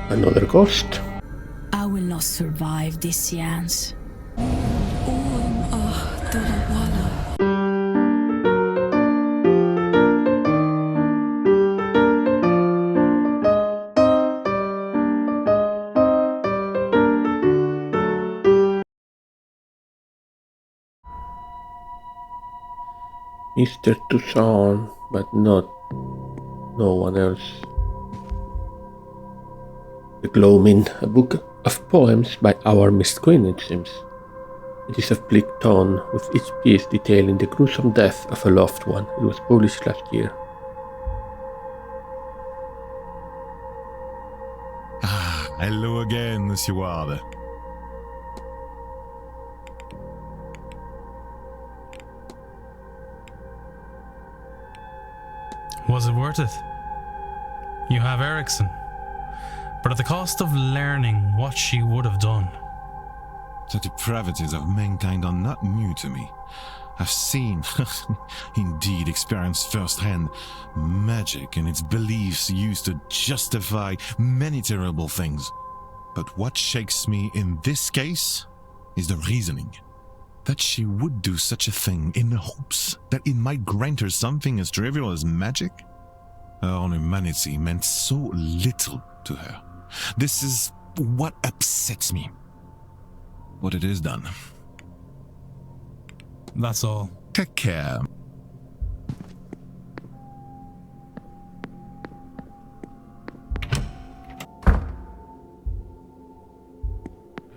Another ghost. I will not survive this seance. Mr. Toussaint, but no one else. The Gloaming, a book of poems by our Miss Queen, it seems. It is of bleak tone, with each piece detailing the gruesome death of a loved one. It was published last year. Ah, hello again, Monsieur Ward. Was it worth it? You have Ericsson, but at the cost of learning what she would have done. The depravities of mankind are not new to me. I've seen, indeed experienced firsthand, magic and its beliefs used to justify many terrible things. But what shakes me in this case is the reasoning. That she would do such a thing in the hopes that it might grant her something as trivial as magic? Her own humanity meant so little to her. This is what upsets me. What it is done. That's all. Take care.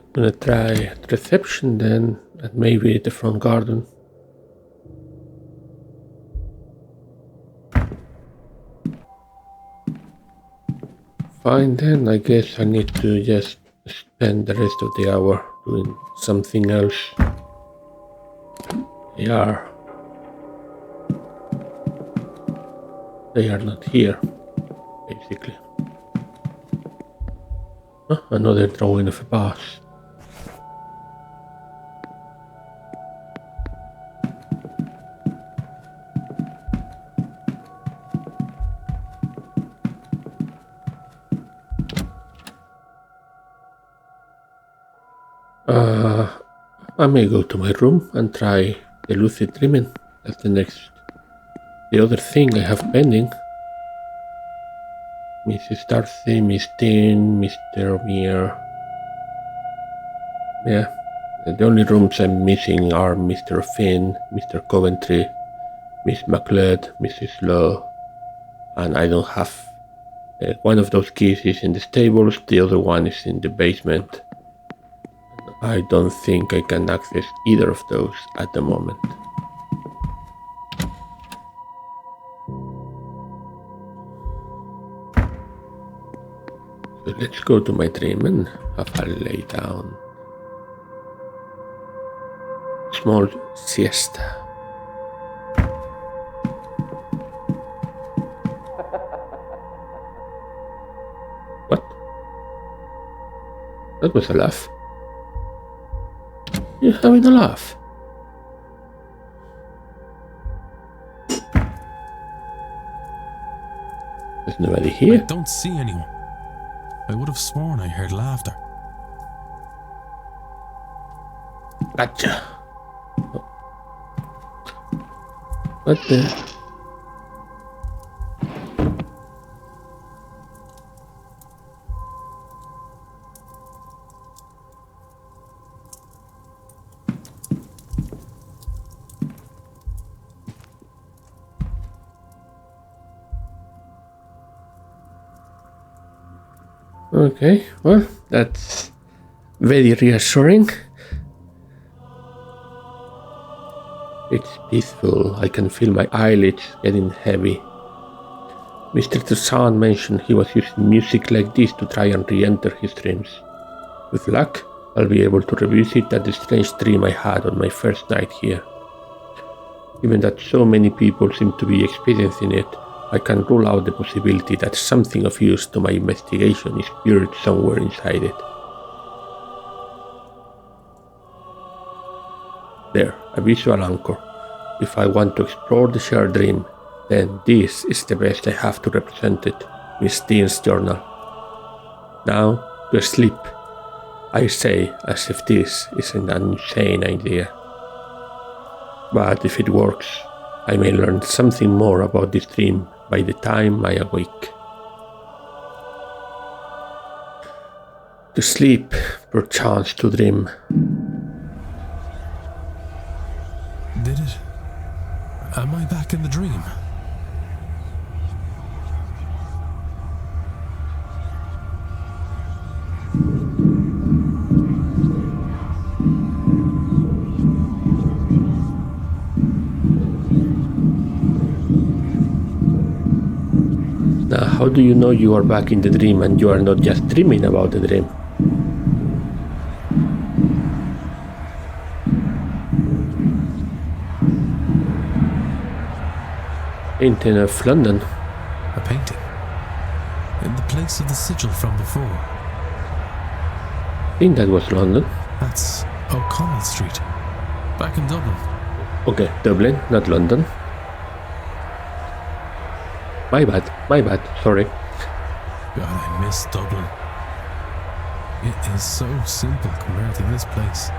I'm gonna try the reception then, and maybe the front garden. Fine then, I guess I need to just spend the rest of the hour doing something else. They are not here, basically. Oh, another drawing of a boss. I may go to my room and try the lucid dreaming. That's the other thing I have pending. Mrs. Darcy, Miss Deane, Mr. Omeara. Yeah, the only rooms I'm missing are Mr. Finn, Mr. Coventry, Miss MacLeod, Mrs. Law, and I don't have one of those keys is in the stables, the other one is in the basement. I don't think I can access either of those at the moment. So let's go to my dream and have a lay down. Small siesta. What? That was a laugh. You're having a laugh. There's nobody here. I don't see anyone. I would have sworn I heard laughter. Gotcha. What the? Okay, well, that's very reassuring. It's peaceful. I can feel my eyelids getting heavy. Mr. Toussaint mentioned he was using music like this to try and re-enter his dreams. With luck, I'll be able to revisit that strange dream I had on my first night here. Given that so many people seem to be experiencing it, I can rule out the possibility that something of use to my investigation is buried somewhere inside it. There, a visual anchor. If I want to explore the shared dream, then this is the best I have to represent it. Miss Deane's journal. Now, to sleep, I say, as if this isn't an insane idea. But if it works, I may learn something more about this dream by the time I awake. To sleep, perchance to dream. Did it? Am I back in the dream? Now, how do you know you are back in the dream and you are not just dreaming about the dream? Painting of London. A painting. In the place of the sigil from before. I think that was London. That's O'Connell Street. Back in Dublin. Okay, Dublin, not London. My bad, sorry. God, I miss Dublin. It is so simple compared to this place.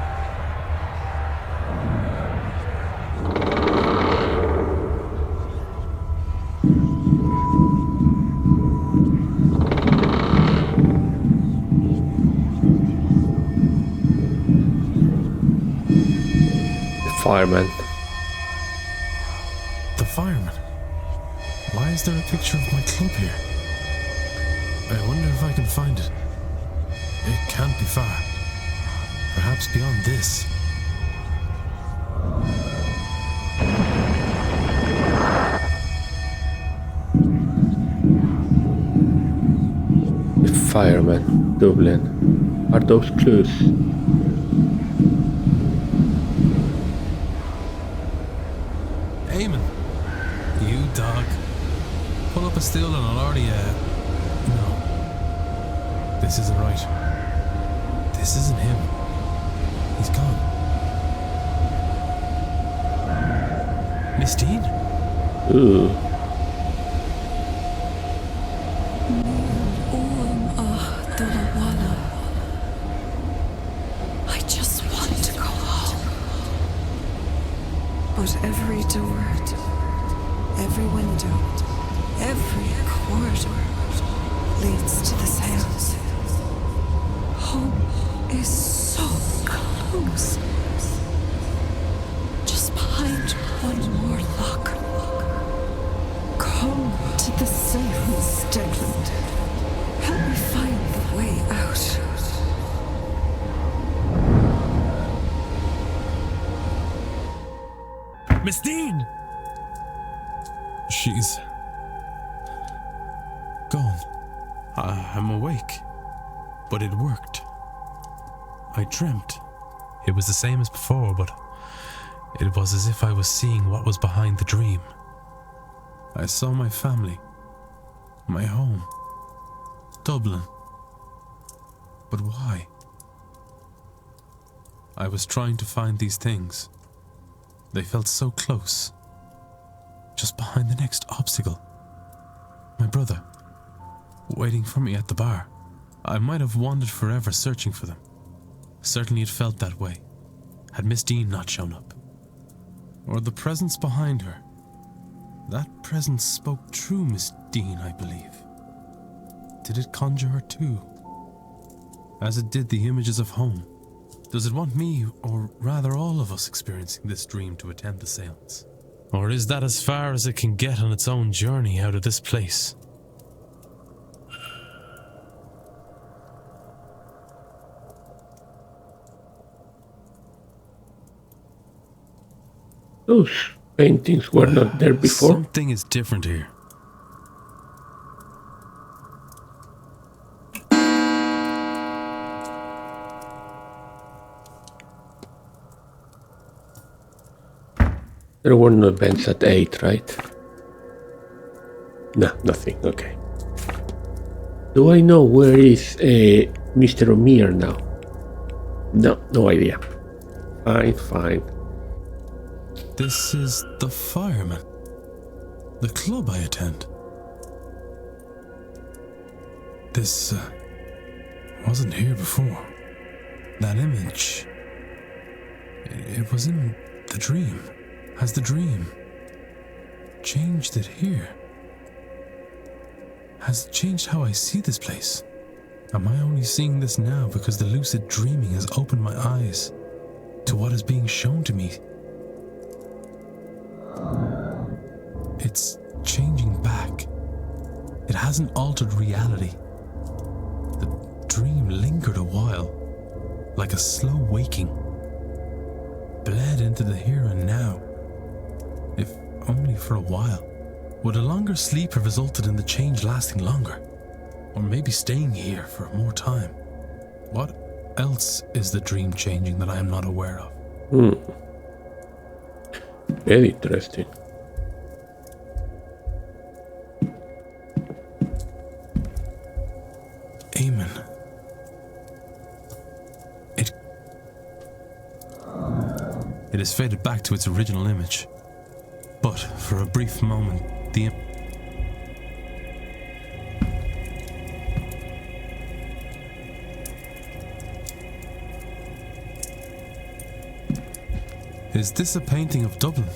The fireman. The fireman? Why is there a picture of my club here? I wonder if I can find it. It can't be far. Perhaps beyond this. The fireman, Dublin. Are those clues? Eamon! You dog. Pull up a stool and I'll already, No. This isn't right. This isn't him. He's gone. Miss Deane? Ooh. I just want to go home. But every door, every window, every corridor leads to the Seance. Home is so close. Just behind one more lock. Come to the Seance, Declan. Help me find the way out. Miss Deane! She's gone. I'm awake. But it worked. I dreamt. It was the same as before, but it was as if I was seeing what was behind the dream. I saw my family, my home, Dublin. But why? I was trying to find these things. They felt so close. Just behind the next obstacle. My brother, waiting for me at the bar. I might have wandered forever searching for them. Certainly it felt that way, had Miss Deane not shown up. Or the presence behind her. That presence spoke true, Miss Deane, I believe. Did it conjure her too? As it did the images of home. Does it want me, or rather all of us, experiencing this dream to attend the seance? Or is that as far as it can get on its own journey out of this place? Those paintings were not there before. Something is different here. There were no events at 8, right? No, nothing, okay. Do I know where is Mr Omeara now? No idea. Fine. This is the fireman. The club I attend. This wasn't here before. That image, it was in the dream. Has the dream changed it here? Has it changed how I see this place? Am I only seeing this now because the lucid dreaming has opened my eyes to what is being shown to me? It's changing back. It hasn't altered reality. The dream lingered a while, like a slow waking, bled into the here and now, if only for a while. Would a longer sleep have resulted in the change lasting longer? Or maybe staying here for more time? What else is the dream changing that I am not aware of? Very interesting. Amen. It has faded back to its original image. But for a brief moment, Is this a painting of Dublin?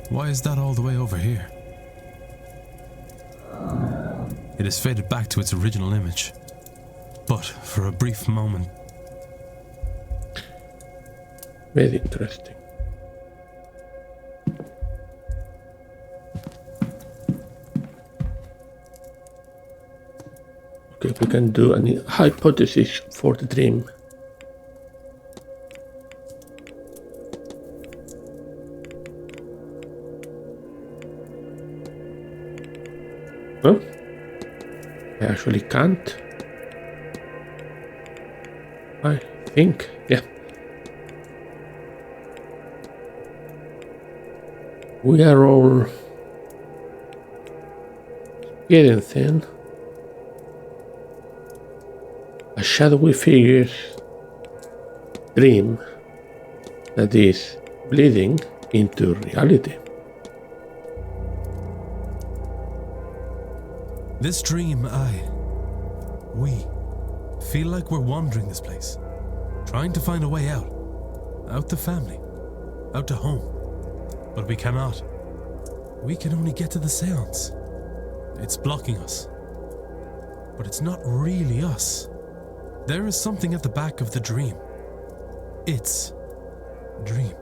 Why is that all the way over here? It has faded back to its original image. But for a brief moment... Very interesting. Okay, we can do a hypothesis for the dream. Huh? I actually can't. I think, yeah. We are all getting thin. A shadowy figure's dream that is bleeding into reality. This dream, we feel like we're wandering this place, trying to find a way out to family, out to home. But we cannot. We can only get to the Seance. It's blocking us. But it's not really us. There is something at the back of the dream. Its dream.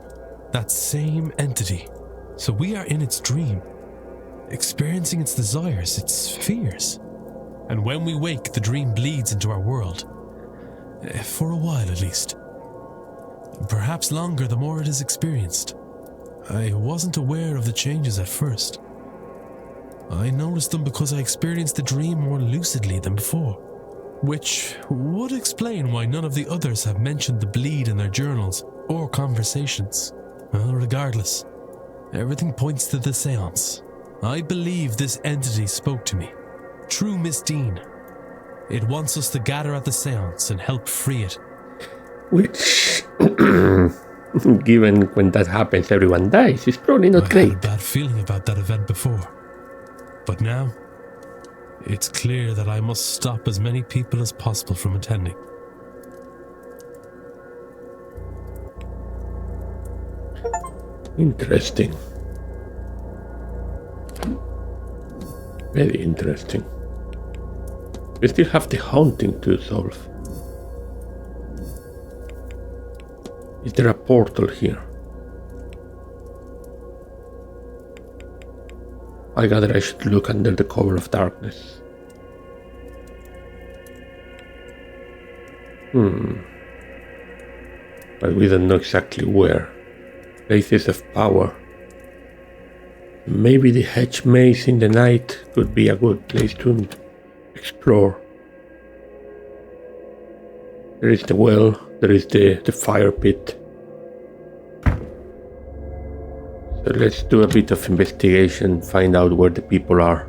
That same entity. So we are in its dream, experiencing its desires, its fears. And when we wake, the dream bleeds into our world. For a while at least. Perhaps longer the more it is experienced. I wasn't aware of the changes at first. I noticed them because I experienced the dream more lucidly than before, which would explain why none of the others have mentioned the bleed in their journals or conversations. Well, regardless, everything points to the Seance. I believe this entity spoke to me. True Miss Deane. It wants us to gather at the Seance and help free it. Which, given when that happens everyone dies, is probably not great. I had a bad feeling about that event before. But now, it's clear that I must stop as many people as possible from attending. Interesting. Very interesting. We still have the haunting to solve. Is there a portal here? I gather I should look under the cover of darkness. But we don't know exactly where. Places of power. Maybe the hedge maze in the night could be a good place to explore. There is the well, there is the fire pit. So let's do a bit of investigation, find out where the people are.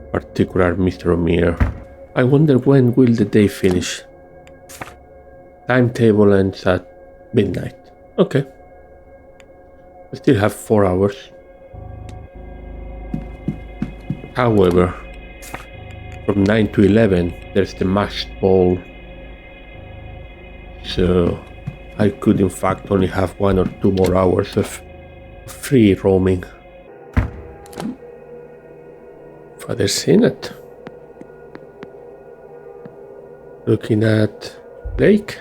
In particular, Mr. Omeara. I wonder when will the day finish. Timetable ends at midnight. Okay. We still have 4 hours. However, from 9 to 11, there's the masked ball. So I could in fact only have 1 or 2 more hours of free roaming. Father Sinnott. Looking at Lake.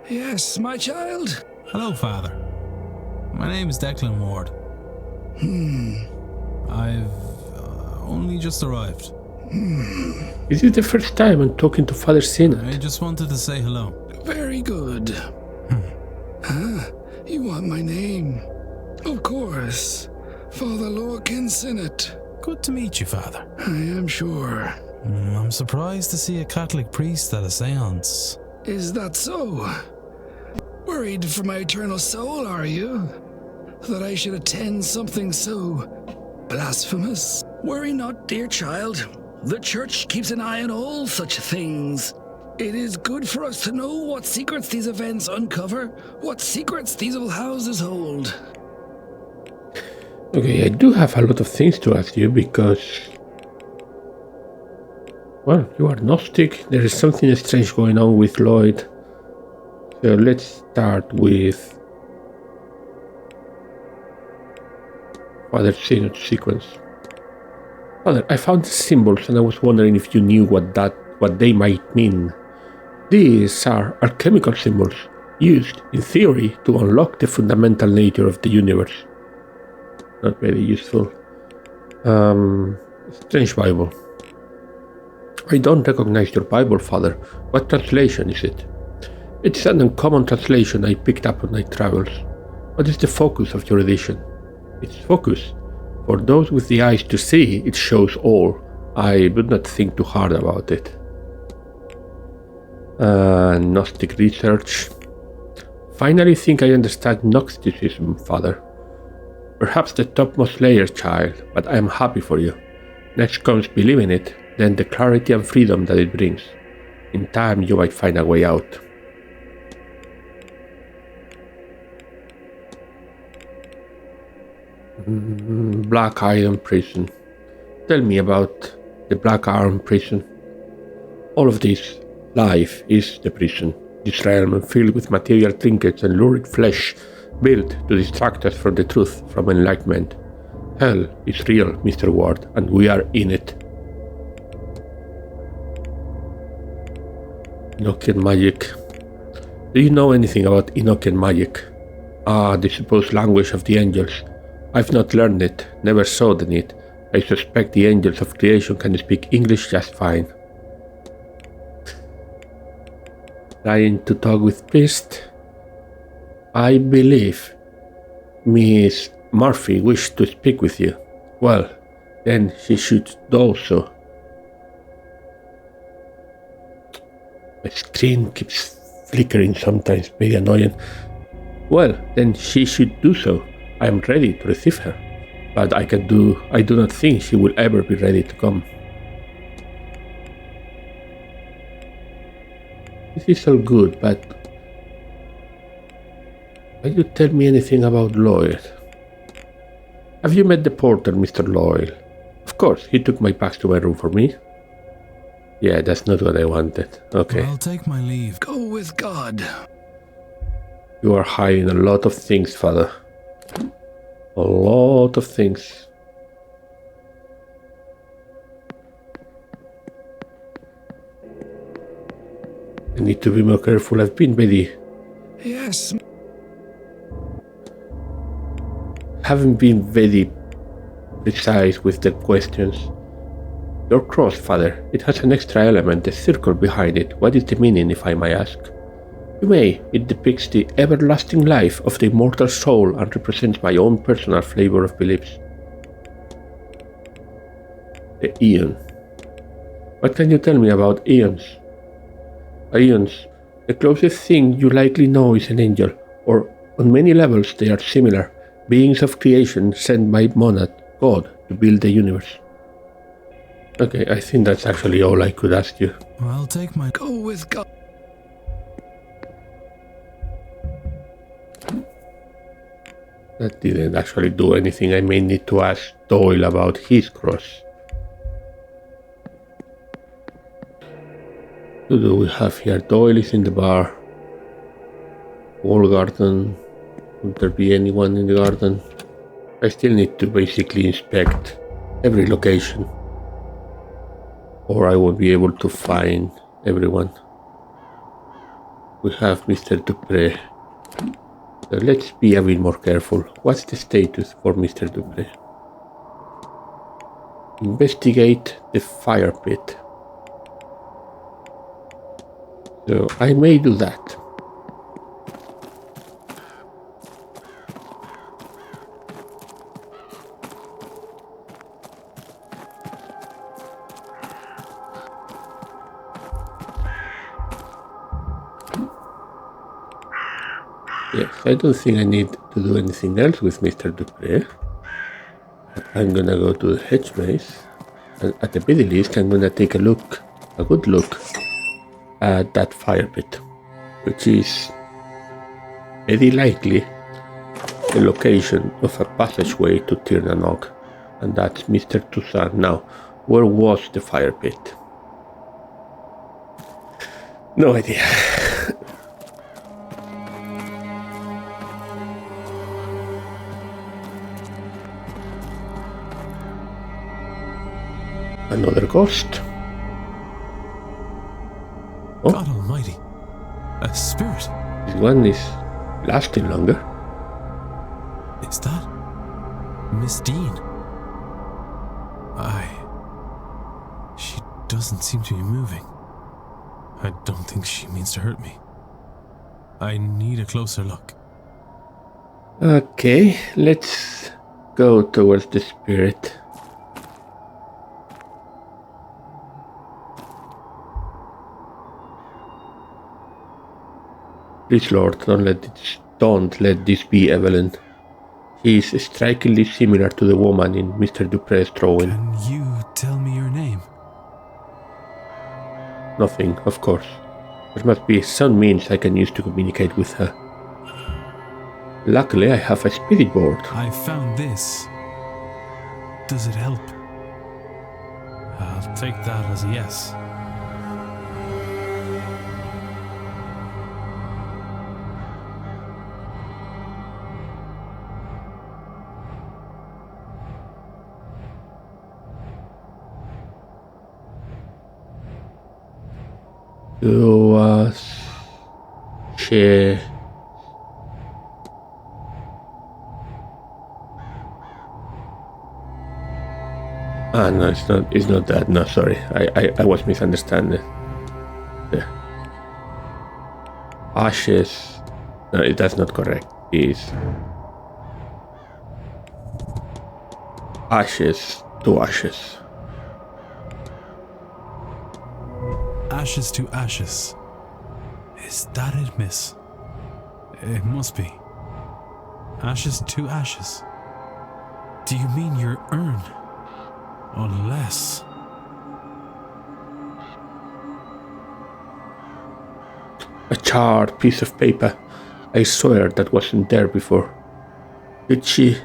Yes, my child? Hello, Father. My name is Declan Ward. I've only just arrived. Is it the first time I'm talking to Father Sinnott? I just wanted to say hello. Very good. You want my name? Of course. Father Lorcan Sinnott. Good to meet you, Father. I am sure. I'm surprised to see a Catholic priest at a seance. Is that so? Worried for my eternal soul, are you? That I should attend something so blasphemous? Worry not, dear child. The Church keeps an eye on all such things. It is good for us to know what secrets these events uncover, what secrets these old houses hold. Okay, I do have a lot of things to ask you because, well, you are Gnostic. There is something strange going on with Lloyd. So let's start with Father Sinnott's sequence. Father, I found the symbols and I was wondering if you knew what they might mean. These are alchemical symbols, used, in theory, to unlock the fundamental nature of the universe. Not very useful. Strange Bible. I don't recognize your Bible, Father. What translation is it? It's an uncommon translation I picked up on my travels. What is the focus of your edition? Its focus. For those with the eyes to see, it shows all. I would not think too hard about it. Gnostic research. Finally think I understand Gnosticism, Father. Perhaps the topmost layer, child, but I am happy for you. Next comes believing it, then the clarity and freedom that it brings. In time you might find a way out. Black Iron Prison. Tell me about the Black Iron Prison. All of this life is the prison. This realm filled with material trinkets and lurid flesh built to distract us from the truth, from enlightenment. Hell is real, Mr. Ward, and we are in it. Enochian magic. Do you know anything about Enochian magic? The supposed language of the angels. I've not learned it, never sought it. I suspect the angels of creation can speak English just fine. Trying to talk with priest? I believe Miss Murphy wished to speak with you. Well, then she should do so. My screen keeps flickering sometimes, very annoying. Well, then she should do so. I am ready to receive her, but I do not think she will ever be ready to come. This is all good, but can you tell me anything about Lloyd? Have you met the porter, Mr. Lloyd? Of course, he took my bags to my room for me. Yeah, that's not what I wanted. Okay. I'll take my leave. Go with God. You are hiding a lot of things, Father. A lot of things. I need to be more careful. I've been very... Yes. Haven't been very precise with the questions. Your cross, Father, it has an extra element, a circle behind it. What is the meaning, if I may ask? You may. It depicts the everlasting life of the immortal soul and represents my own personal flavor of beliefs. The Aeon. What can you tell me about Aeons? Aeons. The closest thing you likely know is an angel, or on many levels they are similar. Beings of creation sent by Monad, God, to build the universe. Okay, I think that's actually all I could ask you. I'll take my... Go with God. That didn't actually do anything. I may need to ask Doyle about his cross. What do we have here? Doyle is in the bar. Wall garden. Would there be anyone in the garden? I still need to basically inspect every location, or I won't be able to find everyone. We have Mr. Dupre. So let's be a bit more careful. What's the status for Mr. Dupre? Investigate the fire pit. So I may do that. Yes, I don't think I need to do anything else with Mr. Dupre. I'm gonna go to the hedge maze, and at the very least I'm gonna take a good look at that fire pit, which is very likely the location of a passageway to Tirnanog, and that's Mr. Toussaint. Now, where was the fire pit? No idea. Another ghost. Oh. God almighty. A spirit. This one is lasting longer. Is that Miss Deane? She doesn't seem to be moving. I don't think she means to hurt me. I need a closer look. Okay, let's go towards the spirit. Please, Lord, don't let this be Evelyn. She is strikingly similar to the woman in Mr. Dupre's drawing. Can you tell me your name? Nothing, of course. There must be some means I can use to communicate with her. Luckily, I have a spirit board. I found this. Does it help? I'll take that as a yes. She... no, it's not that. No, sorry. I was misunderstanding. Yeah. Ashes. No, that's not correct. It's ashes to ashes. Ashes to ashes. Is that it, miss? It must be. Ashes to ashes. Do you mean your urn? Unless... A charred piece of paper. I swear that wasn't there before. Did she?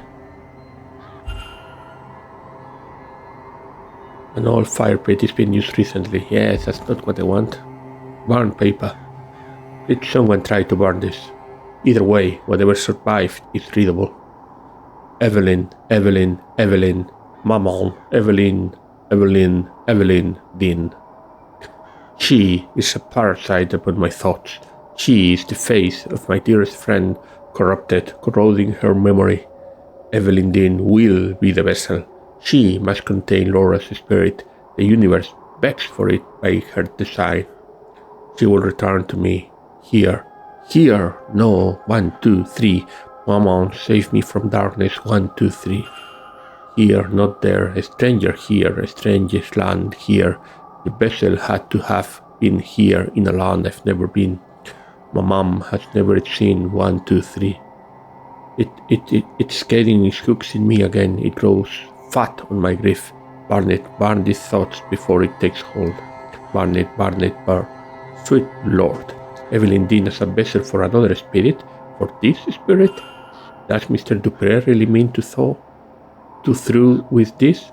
An old fire pit has been used recently. Yes, that's not what I want. Burn paper. Did someone try to burn this? Either way, whatever survived is readable. Evelyn, Maman, Evelyn, Deane. She is a parasite upon my thoughts. She is the face of my dearest friend, corrupted, corroding her memory. Evelyn Deane will be the vessel. She must contain Laura's spirit. The universe begs for it by her design. She will return to me. Here. No. 1, 2, 3. Maman, save me from darkness. 1, 2, 3. Here, not there. A stranger here. A stranger's land here. The vessel had to have been here in a land I've never been. My mom has never seen. 1, 2, 3. It's getting its hooks in me again. It grows fat on my grief. Burn it. Burn these thoughts before it takes hold. Burn it. Burn. Sweet Lord. Evelyn Deane as a vessel for another spirit? For this spirit? Does Mr. Dupre really mean to through with this?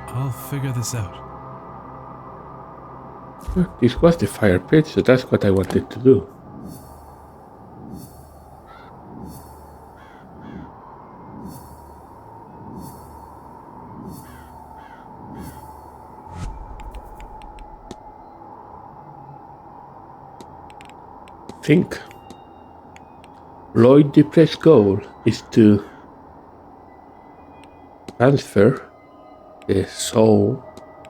I'll figure this out. This was the fire pit, so that's what I wanted to do. Think. Lloyd Dupre's goal is to transfer the soul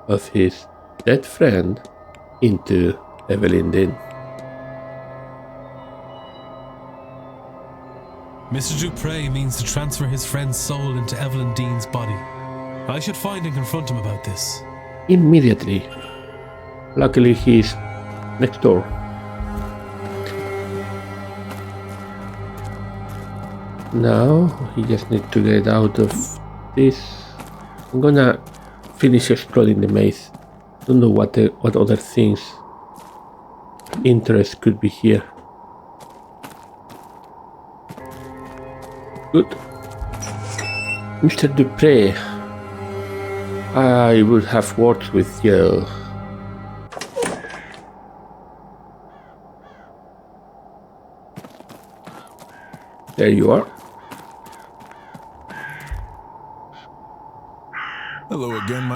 of his dead friend into Evelyn Deane. Mr. Dupre means to transfer his friend's soul into Evelyn Deane's body. I should find and confront him about this. Immediately. Luckily he's next door. Now he just needs to get out of this. I'm gonna finish exploring the maze. Don't know what other things interest could be here. Good. Mr. Dupre, I would have worked with you. There you are. Hello again,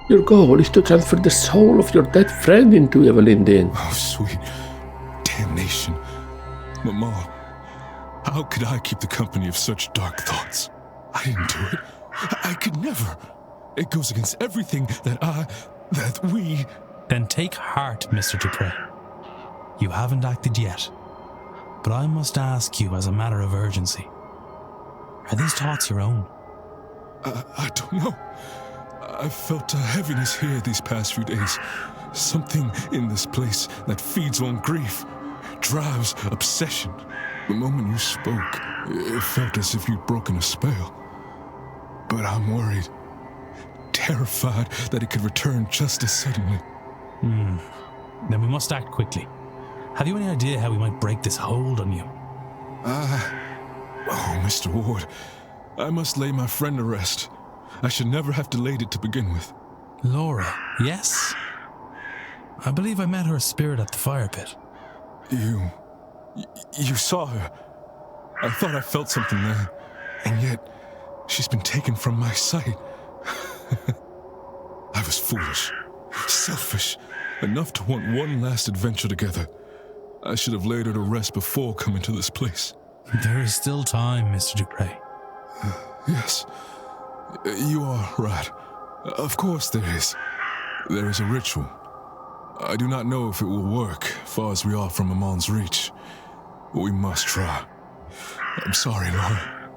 Your goal is to transfer the soul of your dead friend into Evelyn Deane. Oh, sweet damnation. Mama, how could I keep the company of such dark thoughts? I didn't do it. I could never. It goes against everything that we... Then take heart, Mr. Dupre. You haven't acted yet. But I must ask you as a matter of urgency. Are these thoughts your own? I don't know. I've felt a heaviness here these past few days. Something in this place that feeds on grief, drives obsession. The moment you spoke, it felt as if you'd broken a spell. But I'm worried, terrified that it could return just as suddenly. Then we must act quickly. Have you any idea how we might break this hold on you? Oh, Mr. Ward, I must lay my friend to rest. I should never have delayed it to begin with. Laura, yes? I believe I met her spirit at the Firepit. You saw her. I thought I felt something there, and yet she's been taken from my sight. I was foolish, selfish, enough to want one last adventure together. I should have laid her to rest before coming to this place. There is still time, Mr. Dupre. Yes, you are right. Of course there is. There is a ritual. I do not know if it will work, far as we are from Amon's reach. But we must try. I'm sorry, Laura.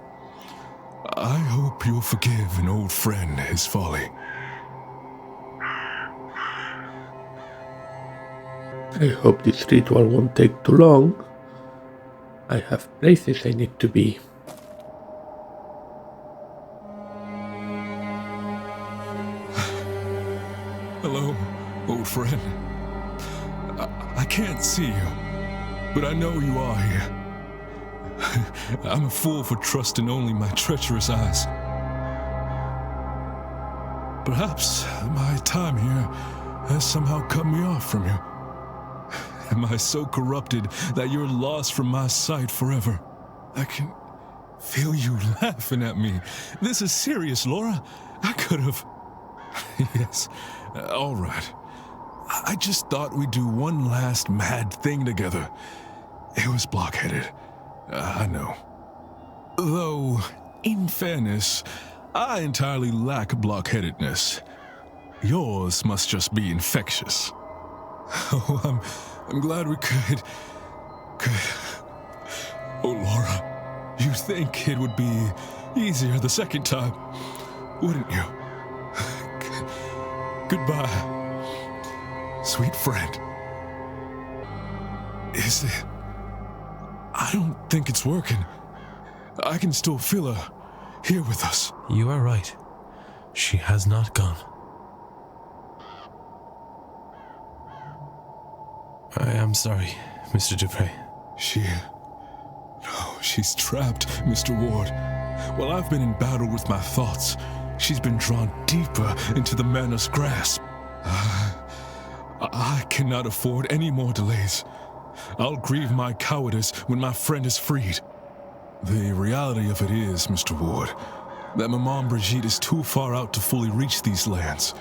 I hope you'll forgive an old friend his folly. I hope this ritual won't take too long. I have places I need to be. Hello, old friend. I can't see you, but I know you are here. I'm a fool for trusting only my treacherous eyes. Perhaps my time here has somehow cut me off from you. Am I so corrupted that you're lost from my sight forever? I can feel you laughing at me. This is serious, Laura. I could have... Yes, all right. I just thought we'd do one last mad thing together. It was blockheaded. I know. Though, in fairness, I entirely lack blockheadedness. Yours must just be infectious. Oh, I'm glad we could... Oh, Laura, you think it would be easier the second time, wouldn't you? Goodbye, sweet friend. Is it? I don't think it's working. I can still feel her here with us. You are right. She has not gone. I am sorry, Mr. Dupre. She's trapped, Mr. Ward. While I've been in battle with my thoughts, she's been drawn deeper into the Manor's grasp. I cannot afford any more delays. I'll grieve my cowardice when my friend is freed. The reality of it is, Mr. Ward, that Maman Brigitte is too far out to fully reach these lands.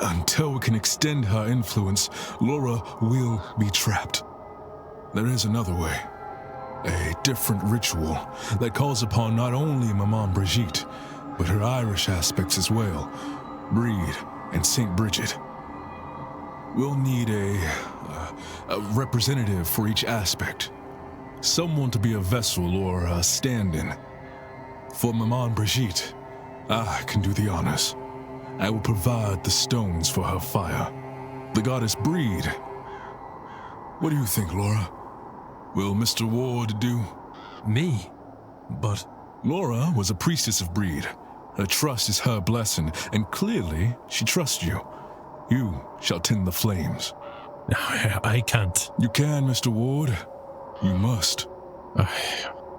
Until we can extend her influence, Laura will be trapped. There is another way. A different ritual that calls upon not only Maman Brigitte, but her Irish aspects as well, Breed and St. Bridget. We'll need a representative for each aspect. Someone to be a vessel or a stand-in. For Maman Brigitte, I can do the honors. I will provide the stones for her fire. The goddess Breed. What do you think, Laura? Will Mr. Ward do? Me? But... Laura was a priestess of Breed. Her trust is her blessing, and clearly she trusts you. You shall tend the flames. I can't. You can, Mr. Ward. You must.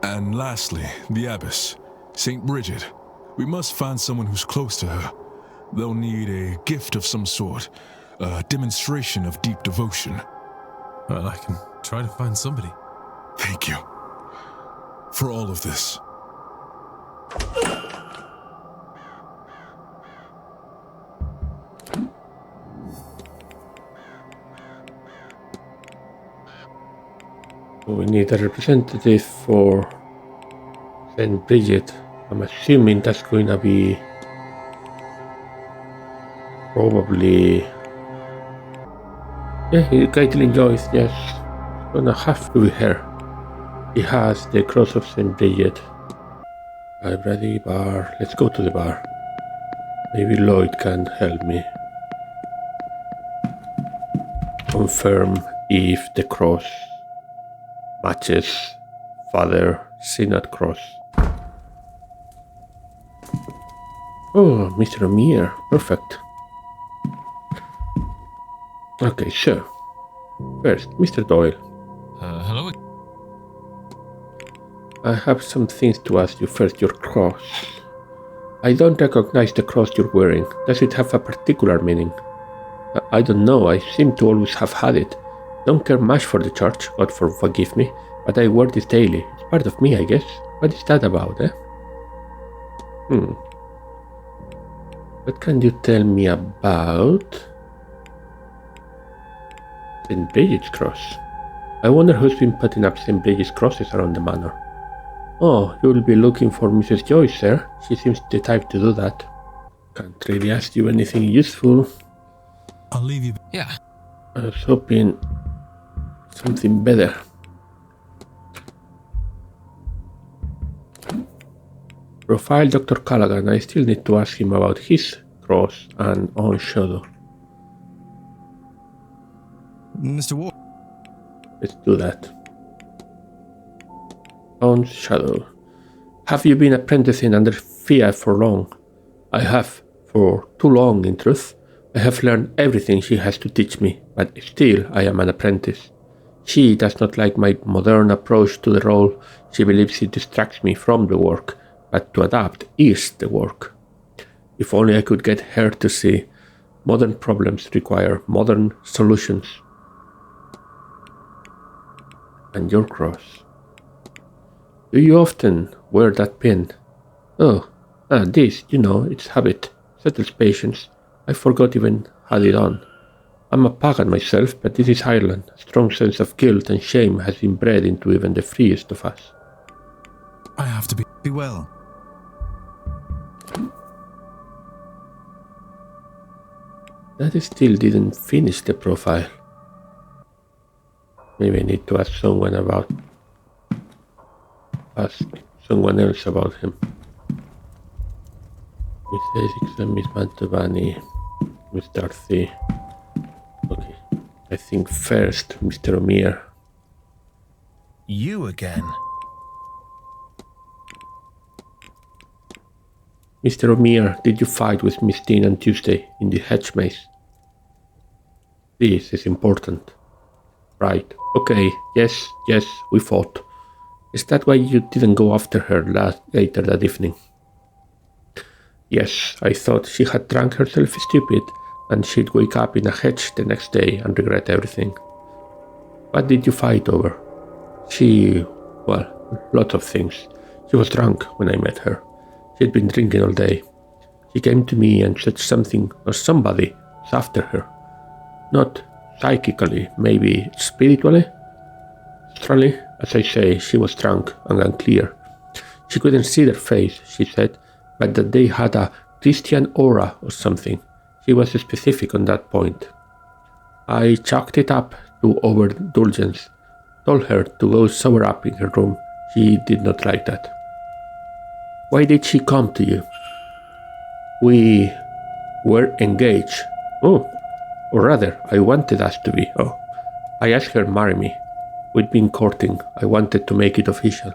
And lastly, the abbess, St. Bridget. We must find someone who's close to her. They'll need a gift of some sort, a demonstration of deep devotion. Well, I can try to find somebody. Thank you for all of this. We need a representative for St. Bridget. I'm assuming that's going to be probably... Yeah, Caitlin Joyce, yes. It's gonna have to be her. He has the cross of St. Bridget. Library, bar. Let's go to the bar. Maybe Lloyd can help me confirm if the cross matches Father Sinnott cross. Oh, Mr. Omeara, perfect. Okay, so first, Mr. Doyle. Hello? I have some things to ask you. First, your cross. I don't recognize the cross you're wearing. Does it have a particular meaning? I don't know. I seem to always have had it. Don't care much for the church, God forgive me, but I wear this daily. It's part of me, I guess. What is that about, eh? What can you tell me about St. Bridget's cross? I wonder who's been putting up St. Bridget's crosses around the manor. Oh, you'll be looking for Mrs. Joyce, sir. She seems the type to do that. Can't really ask you anything useful. I'll leave you. Yeah. I was hoping something better. Profile Dr. Callaghan. I still need to ask him about his cross and own shadow. Mr. Ward. Let's do that. Own shadow. Have you been apprenticing under Fia for long? I have, for too long in truth. I have learned everything she has to teach me, but still I am an apprentice. She does not like my modern approach to the role. She believes it distracts me from the work, but to adapt is the work. If only I could get her to see modern problems require modern solutions. And your cross. Do you often wear that pin? Oh, this, it's habit. Settles patience. I forgot even had it on. I'm a pagan myself, but this is Ireland. A strong sense of guilt and shame has been bred into even the freest of us. I have to Be well. That still didn't finish the profile. Maybe I need to ask someone else about him. Miss Essex and Miss Mantovani. We start the... Okay. I think first, Mr. Omeara. You again? Mr. Omeara, did you fight with Miss Deane on Tuesday in the hedge maze? This is important. Right. Okay. Yes, we fought. Is that why you didn't go after her later that evening? Yes, I thought she had drunk herself stupid and she'd wake up in a hedge the next day and regret everything. What did you fight over? Well, lots of things. She was drunk when I met her. She'd been drinking all day. She came to me and said something or somebody was after her. Not psychically, maybe spiritually? Astrally, as I say, she was drunk and unclear. She couldn't see their face, she said, but that they had a Christian aura or something. She was specific on that point. I chalked it up to overindulgence, told her to go sober up in her room. She did not like that. Why did she come to you? We were engaged. Oh, or rather, I wanted us to be. Oh, I asked her to marry me. We'd been courting. I wanted to make it official.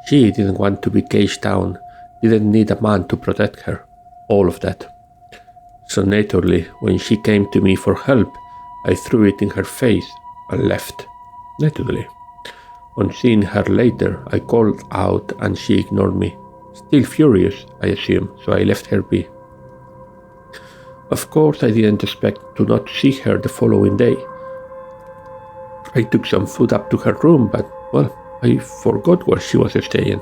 She didn't want to be caged down, didn't need a man to protect her. All of that. So naturally, when she came to me for help, I threw it in her face and left. Naturally. On seeing her later, I called out and she ignored me. Still furious, I assume, so I left her be. Of course, I didn't expect to not see her the following day. I took some food up to her room, but, well, I forgot where she was staying.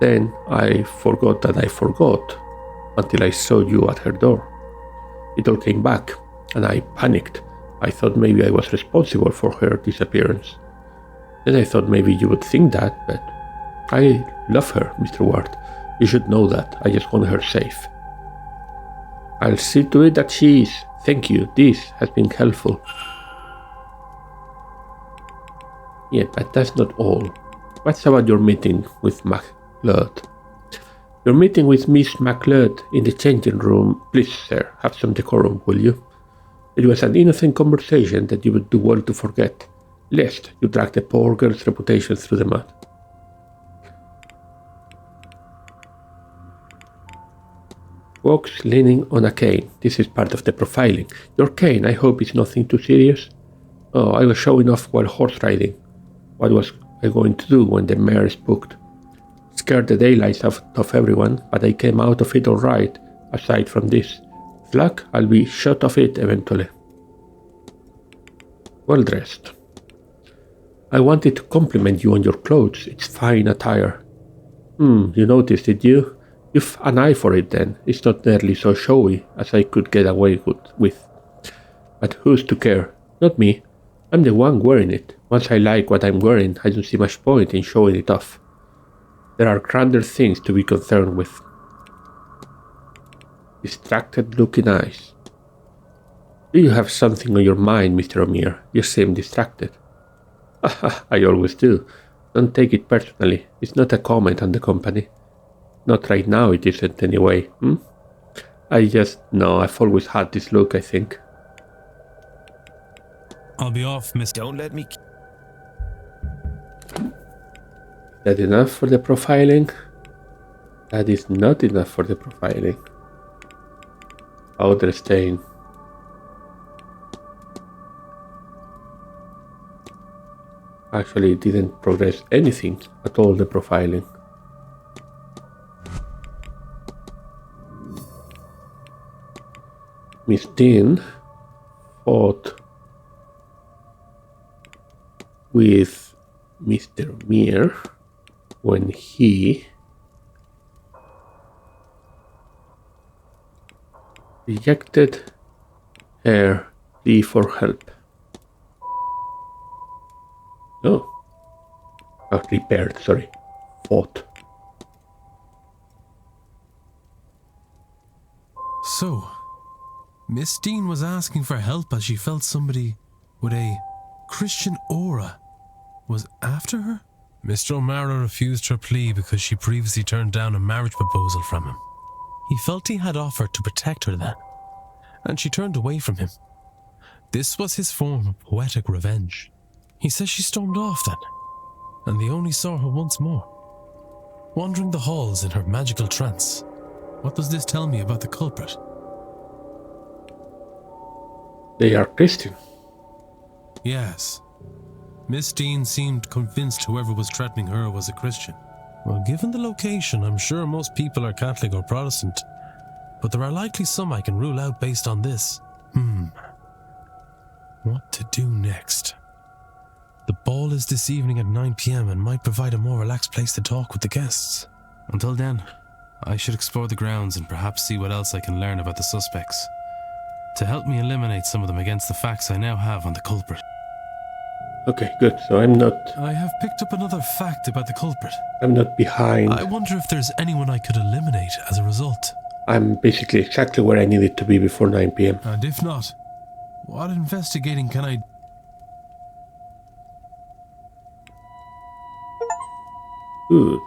Then I forgot that I forgot, until I saw you at her door. It all came back, and I panicked. I thought maybe I was responsible for her disappearance. Then I thought maybe you would think that, but I love her, Mr. Ward. You should know that. I just want her safe. I'll see to it that she is. Thank you. This has been helpful. Yeah, but that's not all. What's about your meeting with MacLeod? Your meeting with Miss MacLeod in the changing room. Please, sir, have some decorum, will you? It was an innocent conversation that you would do well to forget, lest you drag the poor girl's reputation through the mud. Walks leaning on a cane. This is part of the profiling. Your cane, I hope, is nothing too serious? Oh, I was showing off while horse riding. What was I going to do when the mare spooked? Scared the daylights out of everyone, but I came out of it all right, aside from this. With luck, I'll be shot of it eventually. Well dressed. I wanted to compliment you on your clothes. It's fine attire. You noticed, did you? You've an eye for it then. It's not nearly so showy as I could get away with. But who's to care? Not me. I'm the one wearing it. Once I like what I'm wearing, I don't see much point in showing it off. There are grander things to be concerned with. Distracted looking eyes. Do you have something on your mind, Mr. Omeara? You seem distracted. I always do. Don't take it personally. It's not a comment on the company. Not right now, it isn't anyway. I just know I've always had this look, I think. I'll be off, Miss. Don't let me... That enough for the profiling? That is not enough for the profiling. Outer stain. Actually, it didn't progress anything at all, the profiling. Miss Deane fought with Mr. Omeara when he rejected her plea for help. No. Repaired, sorry. Fought. So, Miss Deane was asking for help as she felt somebody with a Christian aura was after her? Mr. Omeara refused her plea because she previously turned down a marriage proposal from him. He felt he had offered to protect her then, and she turned away from him. This was his form of poetic revenge. He says she stormed off then, and they only saw her once more, wandering the halls in her magical trance. What does this tell me about the culprit? They are Christian. Yes. Miss Deane seemed convinced whoever was threatening her was a Christian. Well, given the location, I'm sure most people are Catholic or Protestant, but there are likely some I can rule out based on this. What to do next? The ball is this evening at 9 p.m. and might provide a more relaxed place to talk with the guests. Until then, I should explore the grounds and perhaps see what else I can learn about the suspects, to help me eliminate some of them against the facts I now have on the culprit. Okay, good. So I'm not I have picked up another fact about the culprit. behind. I wonder if there's anyone I could eliminate as a result. I'm basically exactly where I needed to be before 9 p.m. And if not, what investigating can I... Good.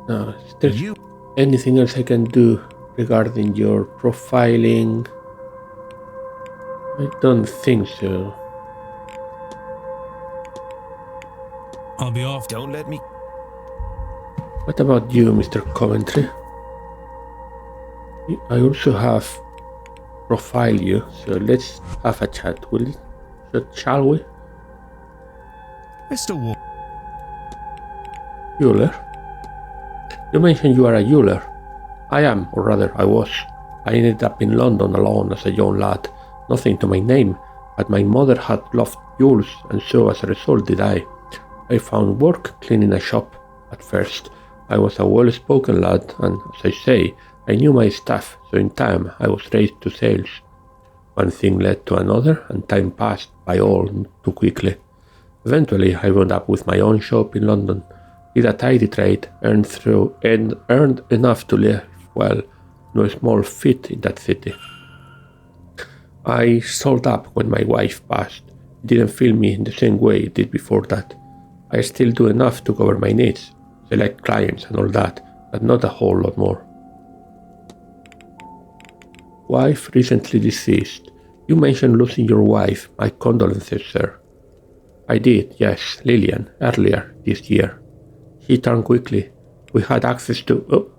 Is there anything else I can do regarding your profiling? I don't think so. I'll be off. Don't let me... What about you, Mr. Coventry? I also have profile you, so let's have a chat, will you? Shall we? Mr. Ward. Jeweler? You mentioned you are a jeweler. I am, or rather I was. I ended up in London alone as a young lad. Nothing to my name, but my mother had loved jewels, and so as a result did I. I found work cleaning a shop. At first, I was a well-spoken lad, and as I say, I knew my stuff, so in time I was raised to sales. One thing led to another, and time passed by all too quickly. Eventually, I wound up with my own shop in London, did a tidy trade, earned enough to live well, no small feat in that city. I sold up when my wife passed. It didn't fill me in the same way it did before that. I still do enough to cover my needs, select clients and all that, but not a whole lot more. Wife recently deceased. You mentioned losing your wife. My condolences, sir. I did, yes, Lillian, earlier this year. She turned quickly. We had access to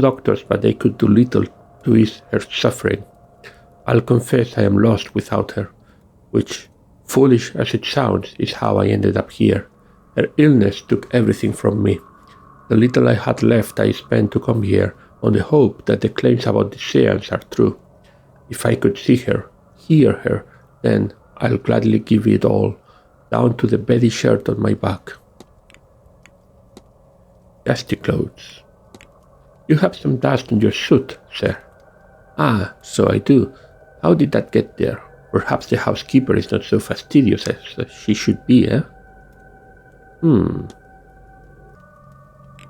doctors, but they could do little to ease her suffering. I'll confess I am lost without her, which, foolish as it sounds, is how I ended up here. Her illness took everything from me. The little I had left I spent to come here, on the hope that the claims about the Seance are true. If I could see her, hear her, then I'll gladly give it all, down to the beddy shirt on my back. Dusty clothes. You have some dust on your suit, sir. Ah, so I do. How did that get there? Perhaps the housekeeper is not so fastidious as she should be, eh? The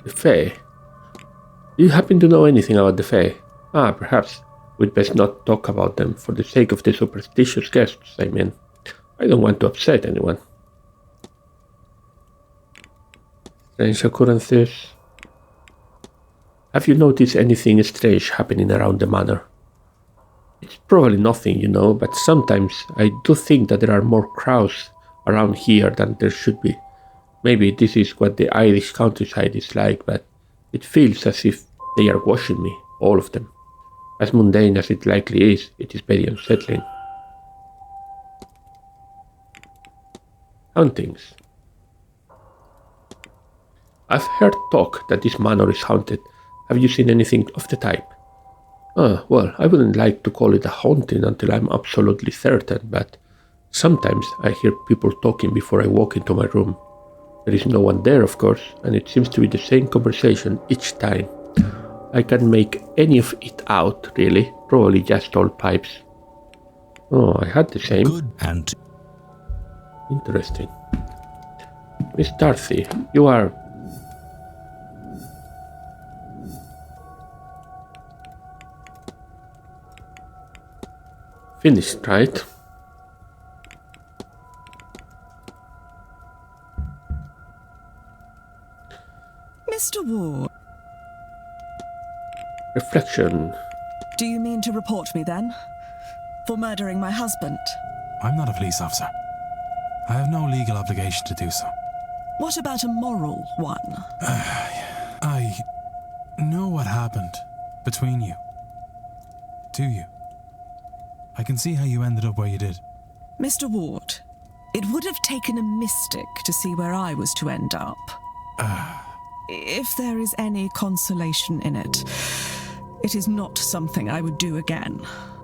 Fae. Do you happen to know anything about the Fae? Ah, perhaps we'd best not talk about them for the sake of the superstitious guests, I mean. I don't want to upset anyone. Strange occurrences. Have you noticed anything strange happening around the manor? It's probably nothing, you know, but sometimes I do think that there are more crows around here than there should be. Maybe this is what the Irish countryside is like, but it feels as if they are watching me, all of them. As mundane as it likely is, it is very unsettling. Hauntings. I've heard talk that this manor is haunted. Have you seen anything of the type? Well, I wouldn't like to call it a haunting until I'm absolutely certain, but sometimes I hear people talking before I walk into my room. There is no one there, of course, and it seems to be the same conversation each time. I can't make any of it out, really. Probably just old pipes. Oh, I had the same. Good and... Interesting. Miss Darcy, you are... finished, right? Reflection. Do you mean to report me then? For murdering my husband? I'm not a police officer. I have no legal obligation to do so. What about a moral one? I know what happened between you. Do you? I can see how you ended up where you did. Mr. Ward, it would have taken a mystic to see where I was to end up. If there is any consolation in it, it is not something I would do again.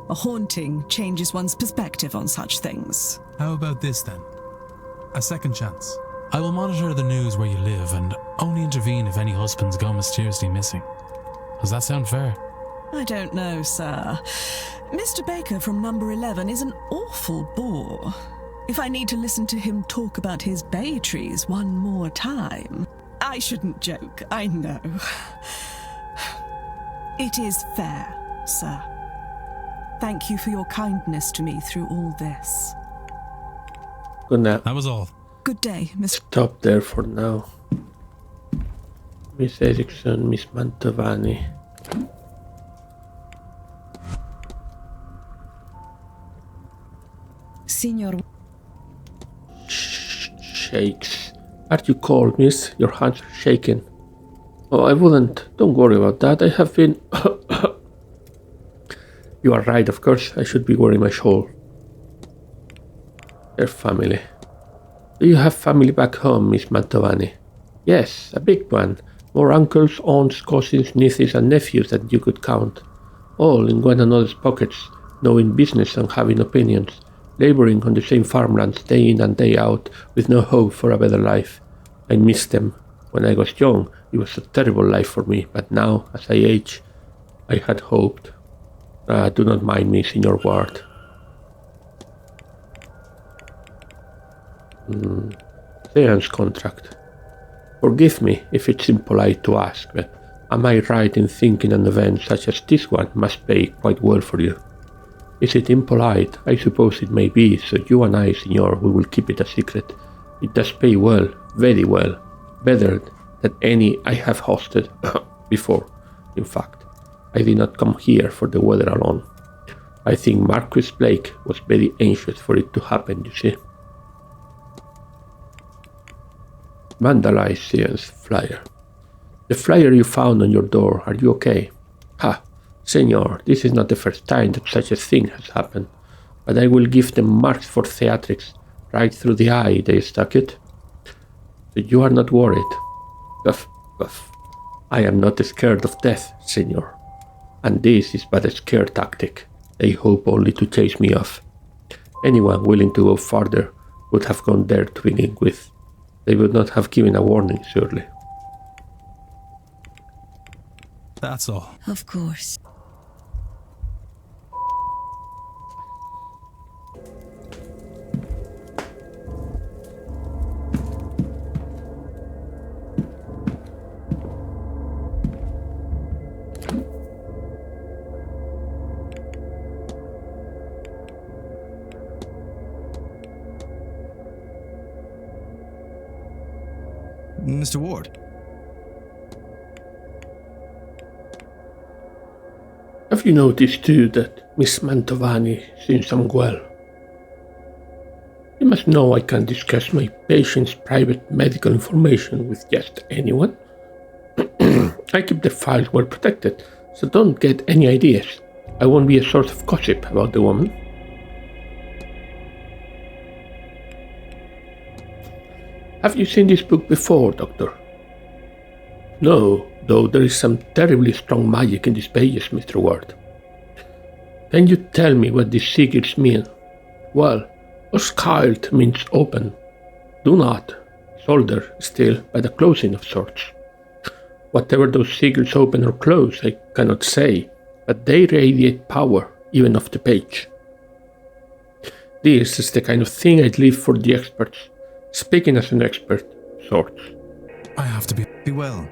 A haunting changes one's perspective on such things. How about this then? A second chance. I will monitor the news where you live and only intervene if any husbands go mysteriously missing. Does that sound fair? I don't know, sir. Mr. Baker from number 11 is an awful bore. If I need to listen to him talk about his bay trees one more time... I shouldn't joke, I know. It is fair, sir. Thank you for your kindness to me through all this. Gonna That was all. Good day, Miss... stop there for now. Miss Erickson, Miss Mantovani. Signor... Shakes. Are you cold, miss? Your hands are shaking. Oh, I wouldn't. Don't worry about that. I have been... You are right, of course. I should be wearing my shawl. Their family. Do you have family back home, Miss Mantovani? Yes, a big one. More uncles, aunts, cousins, nieces and nephews than you could count. All in one another's pockets, knowing business and having opinions. Laboring on the same farmlands day in and day out, with no hope for a better life. I miss them. When I was young, it was a terrible life for me, but now, as I age, I had hoped. Do not mind me, Signor Ward. Seance contract. Forgive me if it's impolite to ask, but am I right in thinking an event such as this one must pay quite well for you? Is it impolite? I suppose it may be, so you and I, Signor, we will keep it a secret. It does pay well, very well, better than any I have hosted before. In fact, I did not come here for the weather alone. I think Marquis Blake was very anxious for it to happen, you see. Vandalized Seance flyer. The flyer you found on your door, are you okay? Ha! Senor, this is not the first time that such a thing has happened, but I will give them marks for theatrics. Right through the eye they stuck it. So you are not worried. Guff, guff. I am not scared of death, Senor. And this is but a scare tactic. They hope only to chase me off. Anyone willing to go further would have gone there to begin with. They would not have given a warning, surely. That's all. Of course. Mr. Ward. Have you noticed too that Miss Mantovani seems unwell? You must know I can't discuss my patient's private medical information with just anyone. I keep the files well protected, so don't get any ideas. I won't be a source of gossip about the woman. Have you seen this book before, Doctor? No, though there is some terribly strong magic in these pages, Mr. Ward. Can you tell me what these sigils mean? Well, Oscailt means open. Do not. Solder, still, but a closing of sorts. Whatever those sigils open or close, I cannot say, but they radiate power, even off the page. This is the kind of thing I'd leave for the experts. Speaking as an expert, sorts. I have to Be well.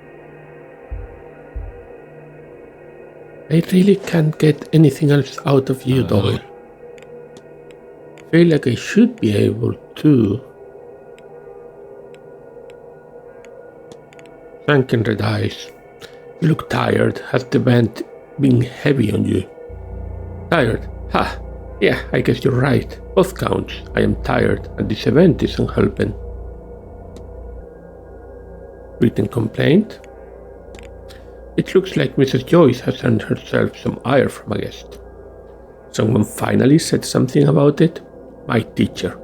I really can't get anything else out of you, Doyle. Feel like I should be able to. Sunken red eyes. You look tired. Has the event being heavy on you. Tired? Ha! Yeah, I guess you're right. Both counts. I am tired, and this event isn't helping. Written complaint? It looks like Mrs. Joyce has earned herself some ire from a guest. Someone finally said something about it? My teacher.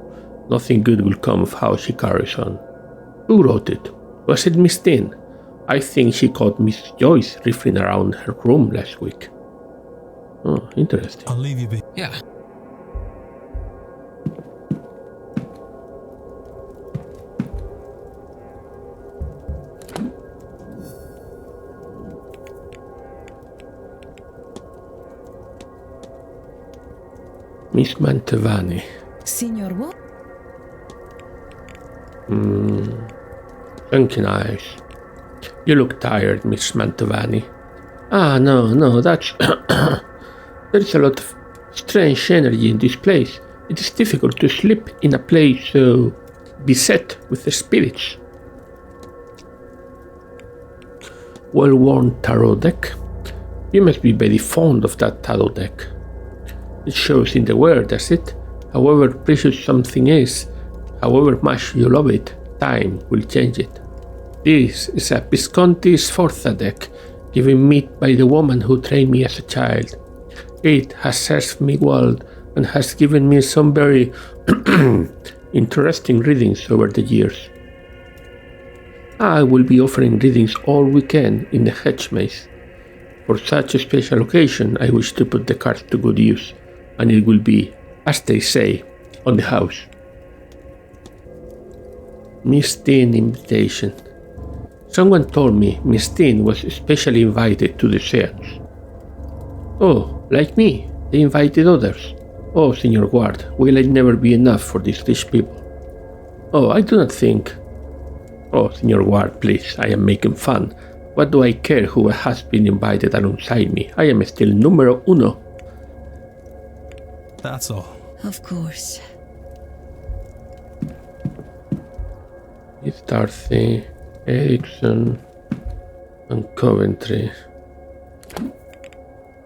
Nothing good will come of how she carries on. Who wrote it? Was it Miss Deane? I think she caught Miss Joyce riffing around her room last week. Oh, interesting. I'll leave you be. Yeah. Miss Mantovani. Signor what? Sunken eyes. You look tired, Miss Mantovani. Ah, no, that's... There's a lot of strange energy in this place. It is difficult to sleep in a place so beset with the spirits. Well-worn tarot deck. You must be very fond of that tarot deck. It shows in the wear, does it? However precious something is, however much you love it, time will change it. This is a Visconti Sforza deck, given me by the woman who trained me as a child. It has served me well and has given me some very interesting readings over the years. I will be offering readings all weekend in the hedge maze. For such a special occasion, I wish to put the cards to good use, and it will be, as they say, on the house. Miss Deane invitation. Someone told me Miss Deane was specially invited to the Seance. Oh, like me, they invited others. Oh, Signor Ward, will it never be enough for these rich people? Oh, I do not think... Oh, Signor Ward, please, I am making fun. What do I care who has been invited alongside me? I am still numero uno. That's all. Of course. It's Darcy, Erickson, and Coventry.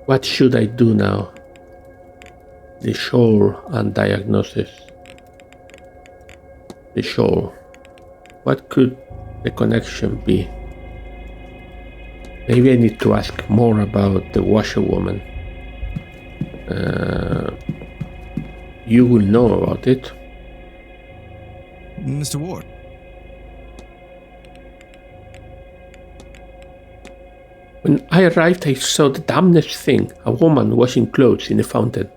What should I do now? The shoal and diagnosis. The shoal. What could the connection be? Maybe I need to ask more about the washerwoman. You will know about it. Mr. Ward. When I arrived, I saw the damnedest thing, a woman washing clothes in a fountain.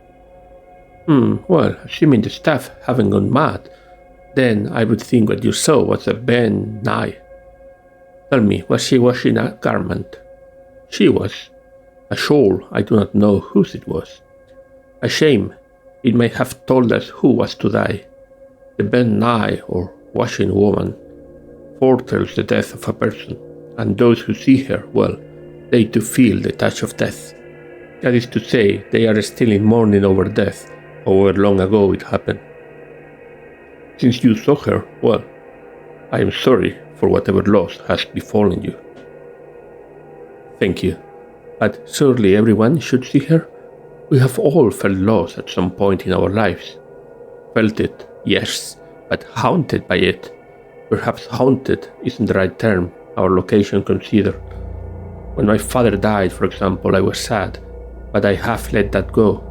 Well, assuming the staff haven't gone mad, then I would think what you saw was a Ben Nye. Tell me, was she washing a garment? She was. A shawl, I do not know whose it was. A shame, it may have told us who was to die. The Ben Nye, or washing woman, foretells the death of a person, and those who see her, well, they too feel the touch of death. That is to say, they are still in mourning over death, however long ago it happened. Since you saw her, well, I am sorry for whatever loss has befallen you. Thank you, but surely everyone should see her? We have all felt loss at some point in our lives. Felt it, yes, but haunted by it. Perhaps haunted isn't the right term, our location considered. When my father died, for example, I was sad, but I have let that go.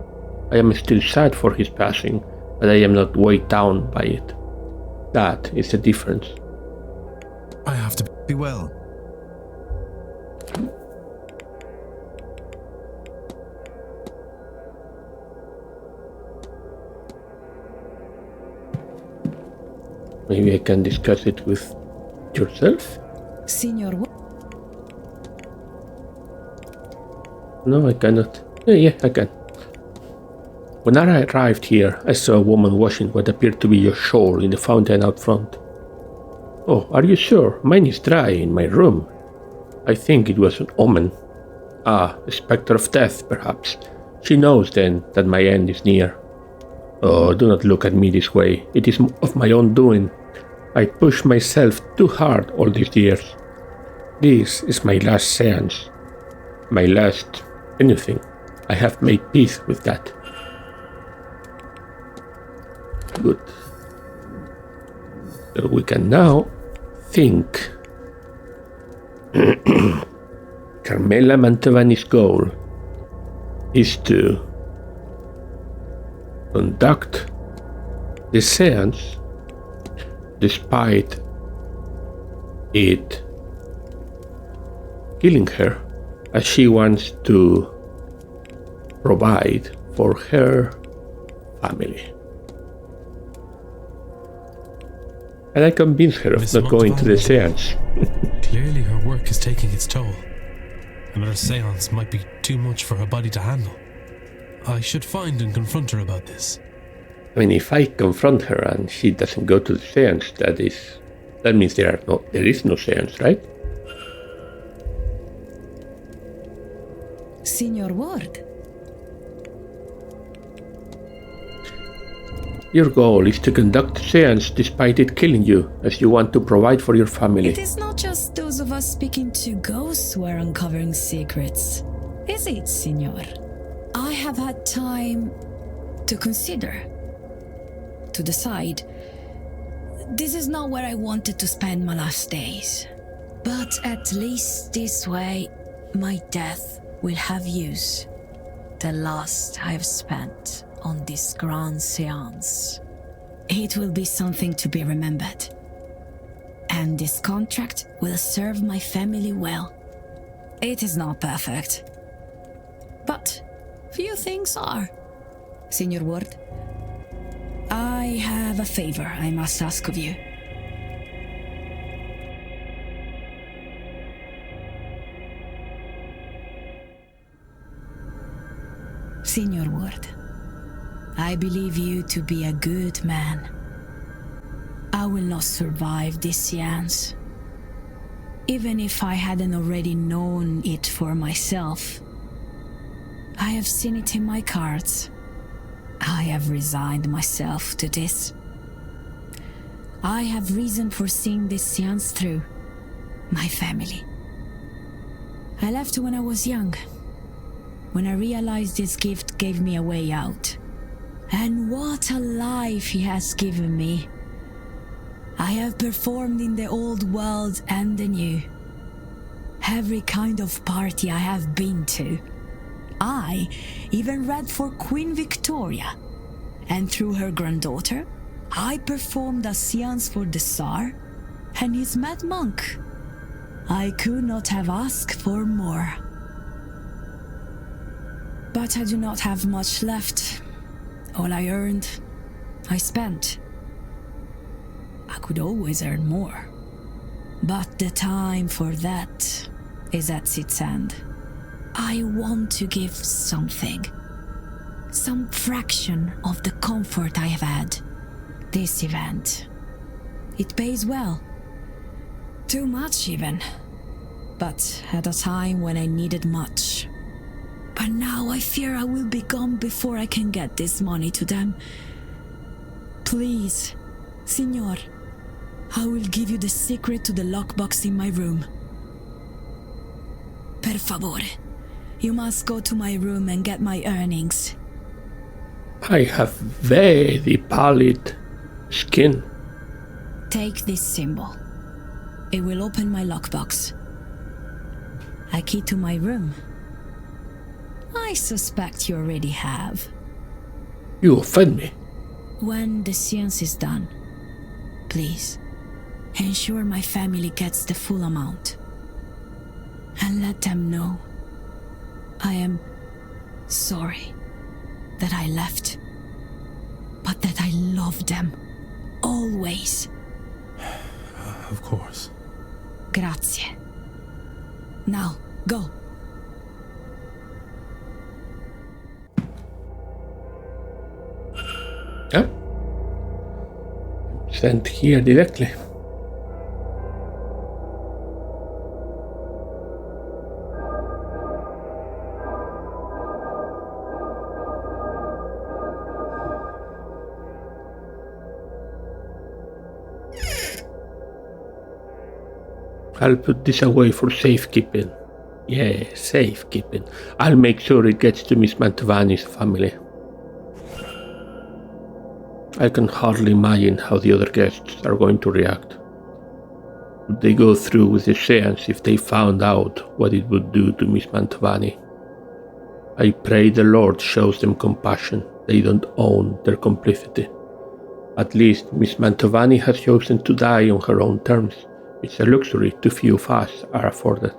I am still sad for his passing, but I am not weighed down by it. That is the difference. I have to Be well. Maybe I can discuss it with yourself? Signor what? No, I cannot. Yeah, I can. When I arrived here, I saw a woman washing what appeared to be your shawl in the fountain out front. Oh, are you sure? Mine is dry in my room. I think it was an omen. Ah, a spectre of death, perhaps. She knows, then, that my end is near. Oh, do not look at me this way. It is of my own doing. I pushed myself too hard all these years. This is my last seance. My last anything. I have made peace with that. Good. So we can now think. Carmela Mantovani's goal is to conduct the seance despite it killing her, as she wants to provide for her family. And I convinced her of Miss not going to the Mantovani. seance. Clearly her work is taking its toll. Another seance might be too much for her body to handle. I should find and confront her about this. I mean, if I confront her and she doesn't go to the seance, that means there is no seance, right? Signor Ward. Your goal is to conduct the seance despite it killing you, as you want to provide for your family. It is not just those of us speaking to ghosts who are uncovering secrets, is it, Signor? I have had time to consider, to decide. This is not where I wanted to spend my last days. But at least this way, my death will have use. The last I've spent on this grand seance. It will be something to be remembered. And this contract will serve my family well. It is not perfect, but few things are. Signor Ward, I have a favor I must ask of you. Signor Ward, I believe you to be a good man. I will not survive this seance. Even if I hadn't already known it for myself. I have seen it in my cards. I have resigned myself to this. I have reason for seeing this seance through. My family. I left when I was young. When I realized this gift gave me a way out. And what a life he has given me. I have performed in the old world and the new. Every kind of party I have been to. I even read for Queen Victoria. And through her granddaughter, I performed a seance for the Tsar and his mad monk. I could not have asked for more. But I do not have much left. All I earned, I spent. I could always earn more. But the time for that is at its end. I want to give something. Some fraction of the comfort I have had. This event. It pays well. Too much even. But at a time when I needed much. But now I fear I will be gone before I can get this money to them. Please, Signor, I will give you the secret to the lockbox in my room. Per favore, you must go to my room and get my earnings. I have very pallid skin. Take this symbol. It will open my lockbox. A key to my room. I suspect you already have. You offend me. When the seance is done, please ensure my family gets the full amount. And let them know I am sorry that I left, but that I love them always. Of course. Grazie. Now, go. Yeah. Sent here directly. I'll put this away for safekeeping. Yeah, safekeeping. I'll make sure it gets to Miss Mantovani's family. I can hardly imagine how the other guests are going to react. Would they go through with the seance if they found out what it would do to Miss Mantovani? I pray the Lord shows them compassion. They don't own their complicity. At least Miss Mantovani has chosen to die on her own terms. It's a luxury too few of us are afforded.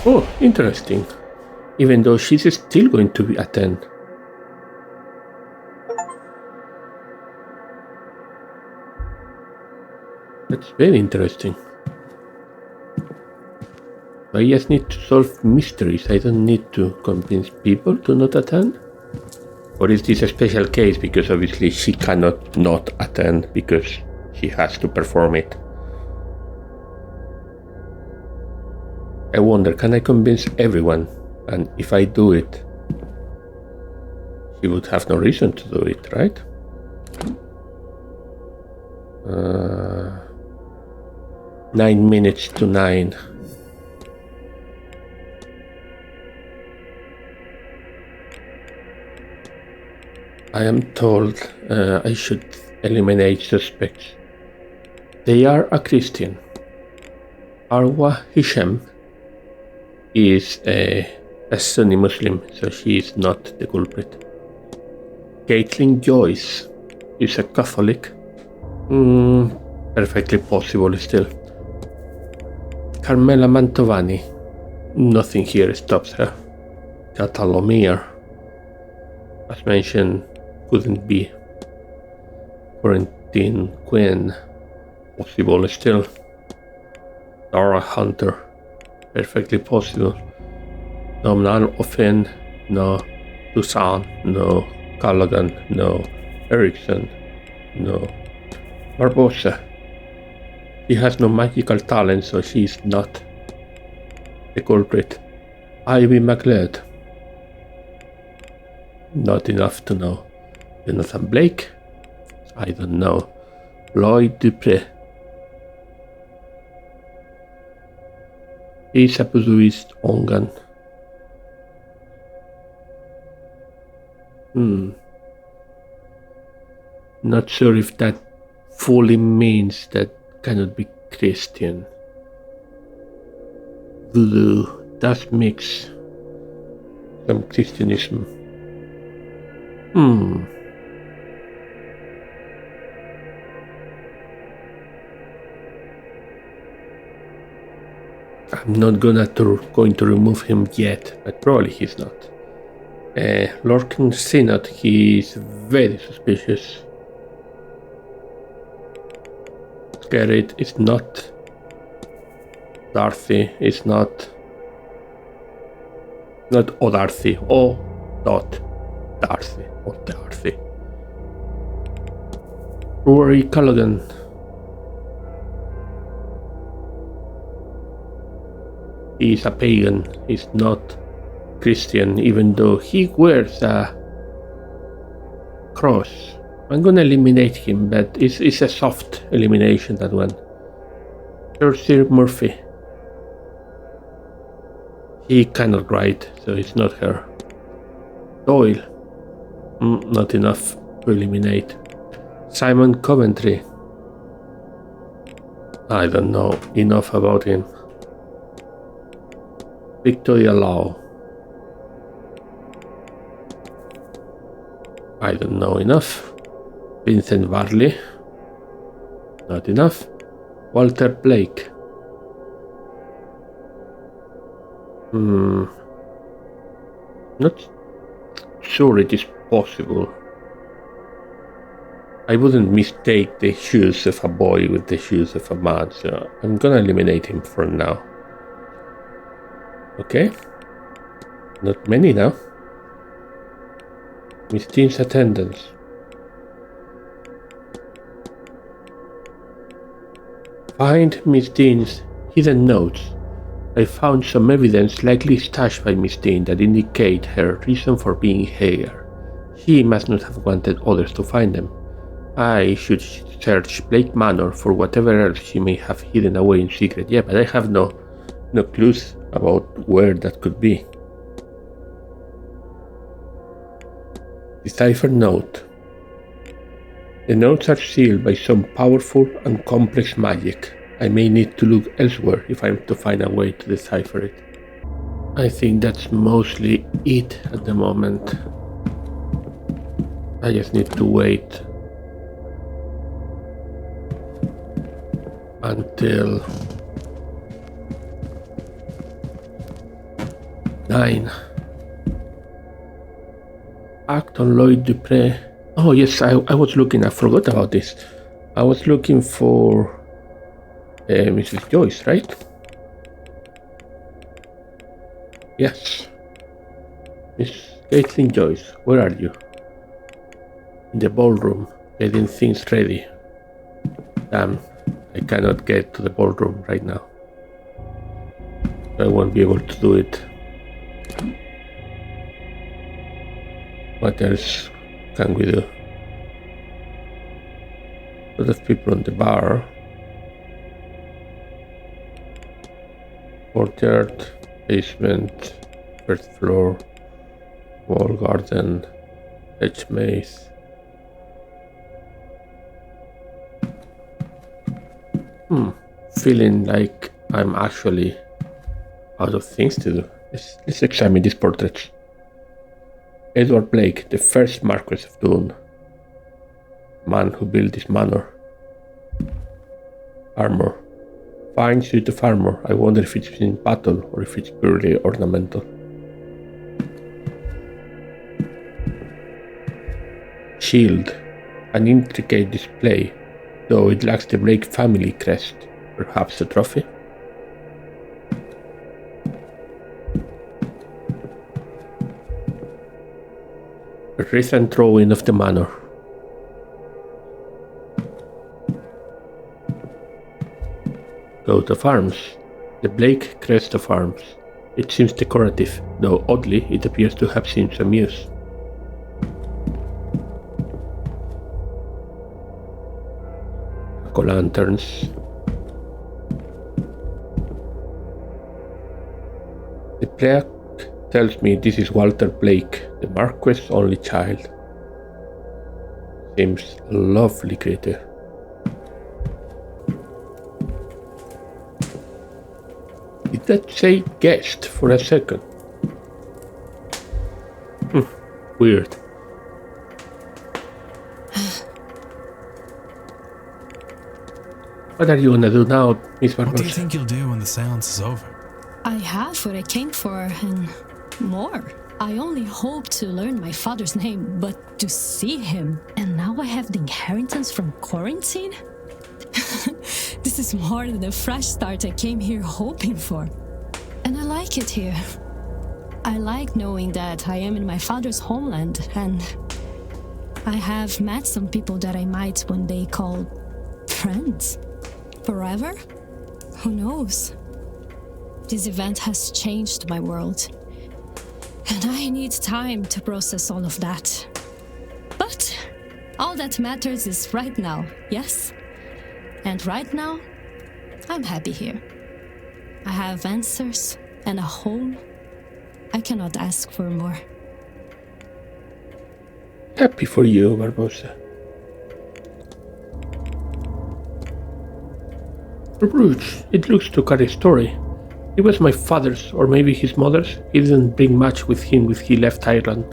Oh, interesting. Even though she's still going to attend. That's very interesting. I just need to solve mysteries. I don't need to convince people to not attend. Or is this a special case because obviously she cannot not attend because she has to perform it? I wonder, can I convince everyone? And if I do it, she would have no reason to do it, right? 9 minutes to 9. I am told I should eliminate suspects. They are a Christian. Arwa Hisham is a Sunni Muslim, so she is not the culprit. Caitlin Joyce is a Catholic. Perfectly possible still. Carmela Mantovani. Nothing here stops her. Catalomir, as mentioned, couldn't be. Quarantine Quinn. Possible still. Dara Hunter. Perfectly possible. Domnan Offen. No. Toussaint. No. Callaghan. No. Erickson. No. Barbosa. She has no magical talent, so she is not the culprit. Ivy McLeod. Not enough to know. Jonathan Blake. I don't know. Lloyd Dupre. He's a Buddhist Ongan. Not sure if that fully means that cannot be Christian. Voodoo does mix some Christianism. I'm not going to remove him yet, but probably he's not. Lorcan Sinnott, he is very suspicious. Garrett is not. Darcy is not. Not O'Darcy. Darcy. O'Darcy. Rory Callaghan. He is a pagan. He's not Christian, even though he wears a cross. I'm gonna eliminate him, but it's a soft elimination, that one. Sir Murphy. He cannot write, so it's not her. Doyle. Not enough to eliminate. Simon Coventry. I don't know enough about him. Victoria Lau. I don't know enough. Vincent Varley. Not enough. Walter Blake. Not sure it is possible. I wouldn't mistake the shoes of a boy with the shoes of a man, so I'm gonna eliminate him for now. Okay. Not many now. Miss Deane's attendance. Find Miss Deane's hidden notes. I found some evidence likely stashed by Miss Deane that indicate her reason for being here. She must not have wanted others to find them. I should search Blake Manor for whatever else she may have hidden away in secret. Yeah, but I have no clues about where that could be. Decipher note. The notes are sealed by some powerful and complex magic. I may need to look elsewhere if I'm to find a way to decipher it. I think that's mostly it at the moment. I just need to wait until 9. Act on Lloyd Dupre. Oh yes, I was looking, I forgot about this. I was looking for Mrs. Joyce, right? Yes. Miss Caitlin Joyce, where are you? In the ballroom, getting things ready. Damn, I cannot get to the ballroom right now. I won't be able to do it. What else can we do? A lot of people on the bar. Courtyard, basement, first floor, wall garden, hedge maze. Feeling like I'm actually out of things to do. Let's examine these portraits. Edward Blake, the first Marquess of Doon, man who built this manor. Armor. Fine suit of armor. I wonder if it's in battle or if it's purely ornamental. Shield. An intricate display, though it lacks the Blake family crest. Perhaps a trophy? A recent drawing of the manor. Coat of arms. The Blake crest of arms. It seems decorative, though oddly it appears to have seen some use. Jack-o'-lanterns. The plaque tells me this is Walter Blake, the Marquess' only child. Seems a lovely creature. Did that say guest for a second? Weird. What are you gonna do now, Miss Barbosa? What do you think you'll do when the seance is over? I have what I came for and more. I only hope to learn my father's name, but to see him, and now I have the inheritance from quarantine? This is more than the fresh start I came here hoping for. And I like it here. I like knowing that I am in my father's homeland, and I have met some people that I might one day call friends. Forever? Who knows? This event has changed my world, and I need time to process all of that. But all that matters is right now, yes? And right now, I'm happy here. I have answers and a home. I cannot ask for more. Happy for you, Barbosa. A brooch. It looks to carry a story. It was my father's, or maybe his mother's. He didn't bring much with him when he left Ireland,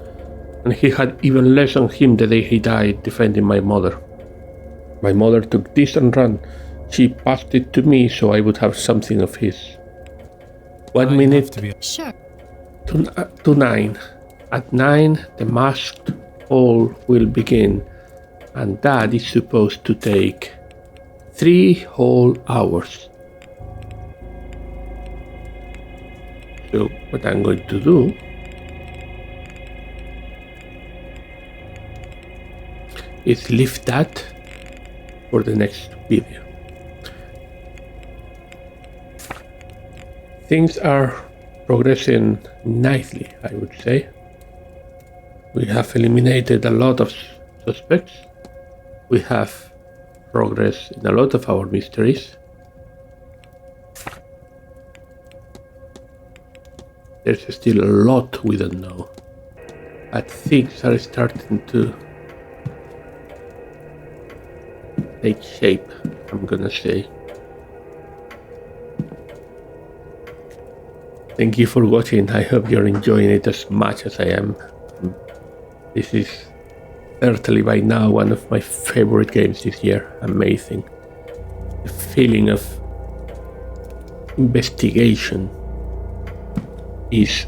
and he had even less on him the day he died defending my mother. My mother took this and ran. She passed it to me so I would have something of his. 1 minute Sure. to 9. At 9, the masked ball will begin, and that is supposed to take 3 whole hours. So what I'm going to do is leave that for the next video. Things are progressing nicely, I would say. We have eliminated a lot of suspects. we have progress in a lot of our mysteries. There's still a lot we don't know, but things are starting to take shape, I'm gonna say. Thank you for watching. I hope you're enjoying it as much as I am. This is certainly by now one of my favorite games this year. Amazing. The feeling of investigation is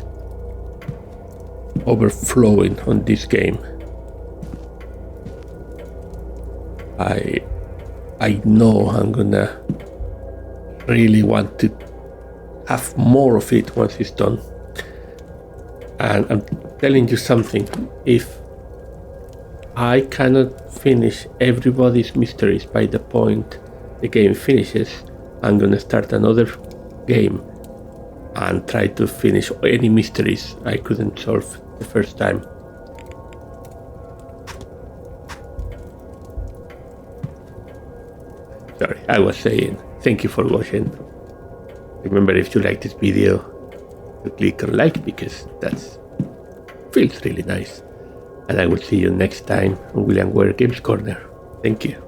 overflowing on this game. I know I'm gonna really want to have more of it once it's done. And I'm telling you something, if I cannot finish everybody's mysteries by the point the game finishes, I'm gonna start another game and try to finish any mysteries I couldn't solve the first time. Sorry, I was saying, thank you for watching. Remember, if you like this video, to click on like, because that feels really nice. And I will see you next time on William Ware Games Corner. Thank you.